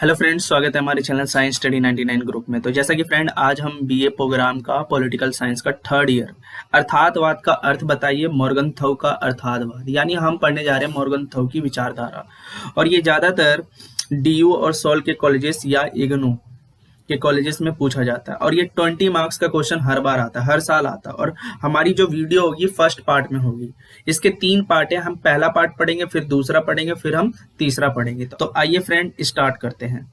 Hello friends, स्वागत है हमारे चैनल साइंस स्टडी 99 ग्रुप में। तो जैसा कि फ्रेंड आज हम बीए प्रोग्राम का पॉलिटिकल साइंस का थर्ड ईयर अर्थातवाद का अर्थ बताइए मॉर्गनथाउ का अर्थातवाद, यानी हम पढ़ने जा रहे हैं मॉर्गनथाउ की विचारधारा। और ये ज़्यादातर डीयू और सॉल के कॉलेजेस या इग्नू के कॉलेजेस में पूछा जाता है और ये 20 मार्क्स का क्वेश्चन हर बार आता है, हर साल आता है। और हमारी जो वीडियो होगी फर्स्ट पार्ट में होगी। इसके 3 पार्ट है, हम पहला पार्ट पढ़ेंगे, फिर दूसरा पढ़ेंगे, फिर हम तीसरा पढ़ेंगे। तो आइए फ्रेंड स्टार्ट करते हैं।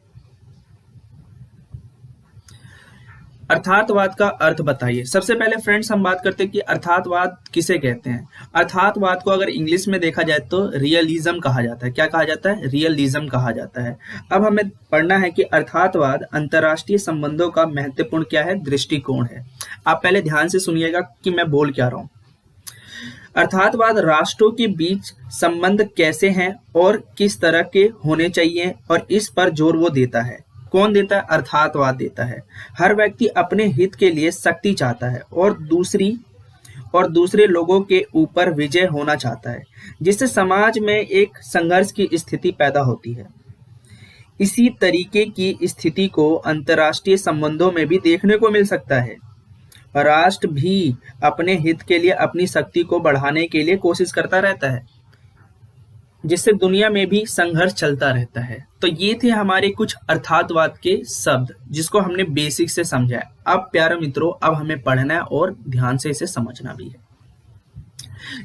अर्थातवाद का अर्थ बताइए। सबसे पहले फ्रेंड्स हम बात करते हैं कि अर्थातवाद किसे कहते हैं। अर्थातवाद को अगर इंग्लिश में देखा जाए तो रियलिज्म कहा जाता है। क्या कहा जाता है? रियलिज्म कहा जाता है। अब हमें पढ़ना है कि अर्थातवाद अंतर्राष्ट्रीय संबंधों का महत्वपूर्ण क्या है, दृष्टिकोण है। आप पहले ध्यान से सुनिएगा कि मैं बोल क्या रहा हूं। अर्थातवाद राष्ट्रों के बीच संबंध कैसे हैं और किस तरह के होने चाहिए, और इस पर जोर वो देता है। कौन देता है? अर्थातवाद देता है। हर व्यक्ति अपने हित के लिए शक्ति चाहता है और दूसरे लोगों के ऊपर विजय होना चाहता है, जिससे समाज में एक संघर्ष की स्थिति पैदा होती है। इसी तरीके की स्थिति को अंतर्राष्ट्रीय संबंधों में भी देखने को मिल सकता है। राष्ट्र भी अपने हित के लिए अपनी शक्ति को बढ़ाने के लिए कोशिश करता रहता है, जिससे दुनिया में भी संघर्ष चलता रहता है। तो ये थे हमारे कुछ अर्थातवाद के शब्द, जिसको हमने बेसिक से समझा है। अब प्यारे मित्रों, अब हमें पढ़ना है और ध्यान से इसे समझना भी है।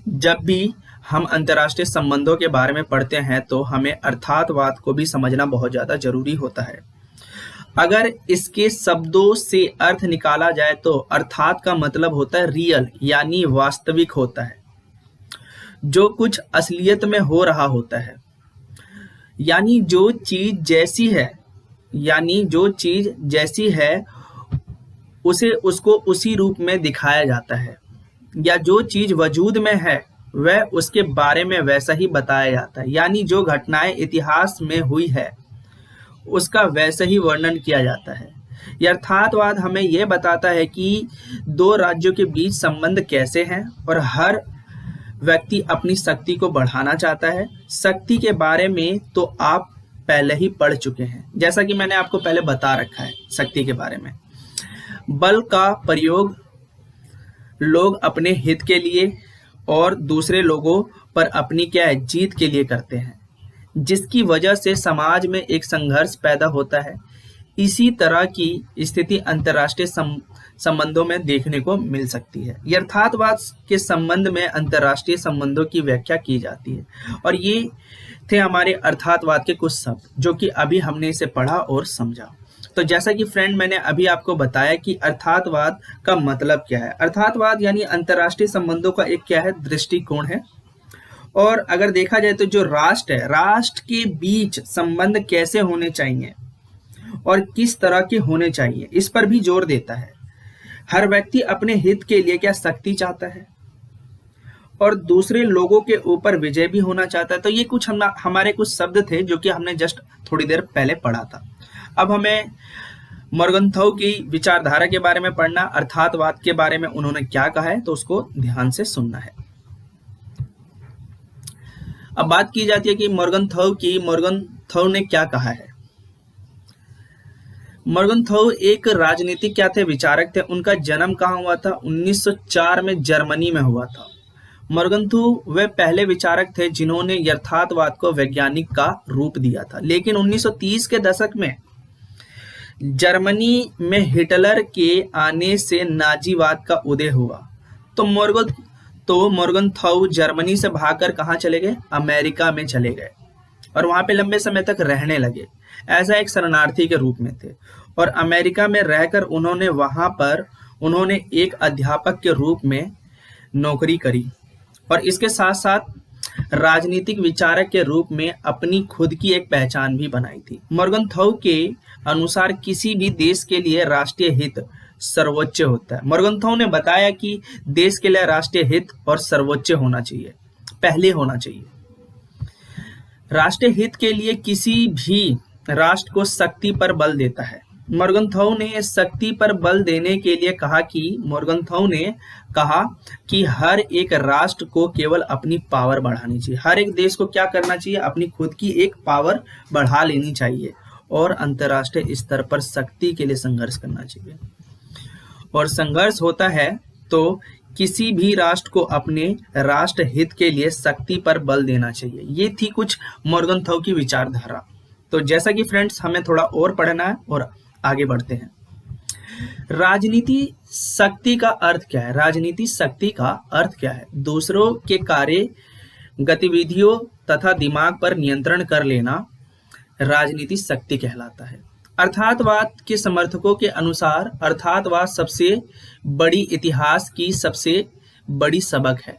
जब भी हम अंतर्राष्ट्रीय संबंधों के बारे में पढ़ते हैं तो हमें अर्थातवाद को भी समझना बहुत ज्यादा जरूरी होता है। अगर इसके शब्दों से अर्थ निकाला जाए तो अर्थात का मतलब होता है रियल, यानी वास्तविक होता है, जो कुछ असलियत में हो रहा होता है। यानी जो चीज जैसी है उसे उसको उसी रूप में दिखाया जाता है, या जो चीज वजूद में है वह उसके बारे में वैसा ही बताया जाता है। यानी जो घटनाएं इतिहास में हुई है उसका वैसा ही वर्णन किया जाता है। यथार्थवाद हमें यह बताता है कि दो राज्यों के बीच संबंध कैसे हैं और हर व्यक्ति अपनी शक्ति को बढ़ाना चाहता है। शक्ति के बारे में तो आप पहले ही पढ़ चुके हैं, जैसा कि मैंने आपको पहले बता रखा है। शक्ति के बारे में बल का प्रयोग लोग अपने हित के लिए और दूसरे लोगों पर अपनी जीत के लिए करते हैं, जिसकी वजह से समाज में एक संघर्ष पैदा होता है। इसी तरह की स्थिति अंतर्राष्ट्रीय संबंधों में देखने को मिल सकती है। यथार्थवाद के संबंध में अंतर्राष्ट्रीय संबंधों की व्याख्या की जाती है। और ये थे हमारे अर्थातवाद के कुछ शब्द, जो कि अभी हमने इसे पढ़ा और समझा। तो जैसा कि फ्रेंड मैंने अभी आपको बताया कि अर्थातवाद का मतलब क्या है। अर्थातवाद यानी अंतर्राष्ट्रीय संबंधों का एक दृष्टिकोण है। और अगर देखा जाए तो जो राष्ट्र है, राष्ट्र के बीच संबंध कैसे होने चाहिए और किस तरह के होने चाहिए, इस पर भी जोर देता है। हर व्यक्ति अपने हित के लिए शक्ति चाहता है और दूसरे लोगों के ऊपर विजय भी होना चाहता है। तो ये कुछ हमारे कुछ शब्द थे जो कि हमने जस्ट थोड़ी देर पहले पढ़ा था। अब हमें मॉर्गनथाउ की विचारधारा के बारे में पढ़ना, अर्थातवाद के बारे में उन्होंने क्या कहा है, तो उसको ध्यान से सुनना है। अब बात की जाती है कि मॉर्गनथाउ ने क्या कहा है। मॉर्गनथाउ एक राजनीतिक विचारक थे। उनका जन्म कहाँ हुआ था? 1904 में जर्मनी में हुआ था। मॉर्गनथाउ वे पहले विचारक थे जिन्होंने यथार्थवाद को वैज्ञानिक का रूप दिया था। लेकिन 1930 के दशक में जर्मनी में हिटलर के आने से नाजीवाद का उदय हुआ। तो मॉर्गनथाउ जर्मनी से भागकर कहाँ चले गए? अमेरिका में चले गए और वहां पे लंबे समय तक रहने लगे। ऐसा एक शरणार्थी के रूप में थे। और अमेरिका में रहकर उन्होंने एक अध्यापक के रूप में नौकरी करी और इसके साथ साथ राजनीतिक विचारक के रूप में अपनी खुद की एक पहचान भी बनाई थी। मॉर्गनथाउ के अनुसार किसी भी देश के लिए राष्ट्रीय हित सर्वोच्च होता है। मॉर्गनथाउ ने बताया कि देश के लिए राष्ट्रीय हित और सर्वोच्च होना चाहिए, पहले होना चाहिए। राष्ट्रीय हित के लिए किसी भी राष्ट्र को शक्ति पर बल देता है। मॉर्गनथाउ ने शक्ति पर बल देने के लिए कहा कि हर एक राष्ट्र को केवल अपनी पावर बढ़ानी चाहिए। हर एक देश को क्या करना चाहिए? अपनी खुद की एक पावर बढ़ा लेनी चाहिए और अंतर्राष्ट्रीय स्तर पर शक्ति के लिए संघर्ष करना चाहिए। और संघर्ष होता है तो किसी भी राष्ट्र को अपने राष्ट्र हित के लिए शक्ति पर बल देना चाहिए। ये थी कुछ मॉर्गनथाउ की विचारधारा। तो जैसा कि फ्रेंड्स हमें थोड़ा और पढ़ना है और आगे बढ़ते हैं। राजनीति शक्ति का अर्थ क्या है? राजनीति शक्ति का अर्थ क्या है? दूसरों के कार्य, गतिविधियों तथा दिमाग पर नियंत्रण कर लेना राजनीति शक्ति कहलाता है। अर्थातवाद के समर्थकों के अनुसार अर्थातवाद सबसे बड़ी इतिहास की सबसे बड़ी सबक है।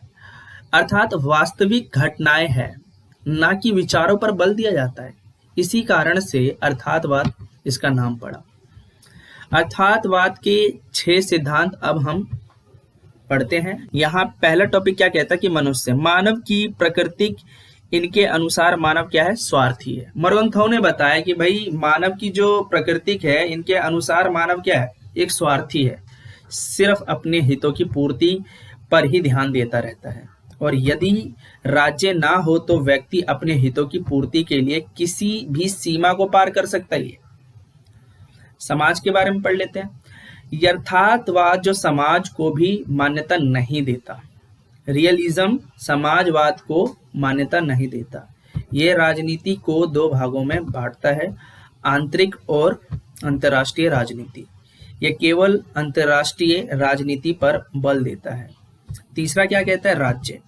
अर्थात वास्तविक घटनाएं हैं, ना कि विचारों पर बल दिया जाता है। इसी कारण से अर्थातवाद इसका नाम पड़ा। अर्थातवाद के 6 सिद्धांत अब हम पढ़ते हैं। यहाँ पहला टॉपिक क्या कहता है कि मनुष्य, मानव की प्रकृति, इनके अनुसार मानव क्या है? स्वार्थी है। मॉर्गनथाउ ने बताया कि भाई मानव की जो प्रकृति है, इनके अनुसार मानव क्या है? एक स्वार्थी है, सिर्फ अपने हितों की पूर्ति पर ही ध्यान देता रहता है। और यदि राज्य ना हो तो व्यक्ति अपने हितों की पूर्ति के लिए किसी भी सीमा को पार कर सकता है। समाज के बारे में पढ़ लेते हैं। यथार्थवाद जो समाज को भी मान्यता नहीं देता, रियलिज्म समाजवाद को मान्यता नहीं देता। ये राजनीति को 2 भागों में बांटता है, आंतरिक और अंतर्राष्ट्रीय राजनीति। ये केवल अंतर्राष्ट्रीय राजनीति पर बल देता है। तीसरा क्या कहता है? राज्य।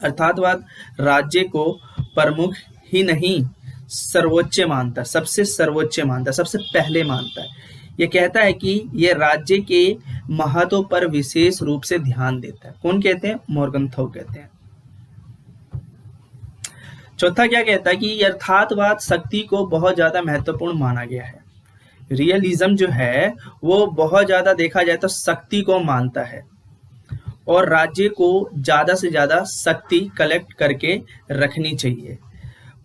अर्थातवाद राज्य को प्रमुख ही नहीं सर्वोच्च मानता, सबसे सर्वोच्च मानता, सबसे पहले मानता है। ये कहता है कि ये राज्य के महत्व पर विशेष रूप से ध्यान देता है। कौन कहते हैं? मॉर्गनथाउ कहते हैं। चौथा क्या कहता है कि यथार्थवाद शक्ति को बहुत ज्यादा महत्वपूर्ण माना गया है। रियलिज्म जो है वो बहुत ज्यादा देखा जाए तो शक्ति को मानता है और राज्य को ज्यादा से ज्यादा शक्ति कलेक्ट करके रखनी चाहिए,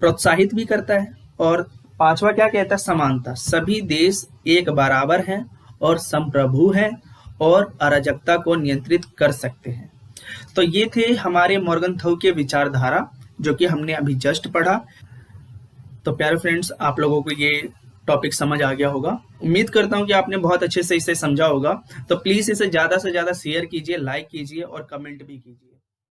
प्रोत्साहित भी करता है। और पांचवा क्या कहता है? समानता। सभी देश एक बराबर हैं और संप्रभु हैं और अराजकता को नियंत्रित कर सकते हैं। तो ये थे हमारे मॉर्गनथाउ के विचारधारा, जो कि हमने अभी जस्ट पढ़ा। तो प्यारे फ्रेंड्स, आप लोगों को ये टॉपिक समझ आ गया होगा। उम्मीद करता हूँ कि आपने बहुत अच्छे से इसे समझा होगा। तो प्लीज इसे ज्यादा से ज्यादा शेयर कीजिए, लाइक कीजिए और कमेंट भी कीजिए।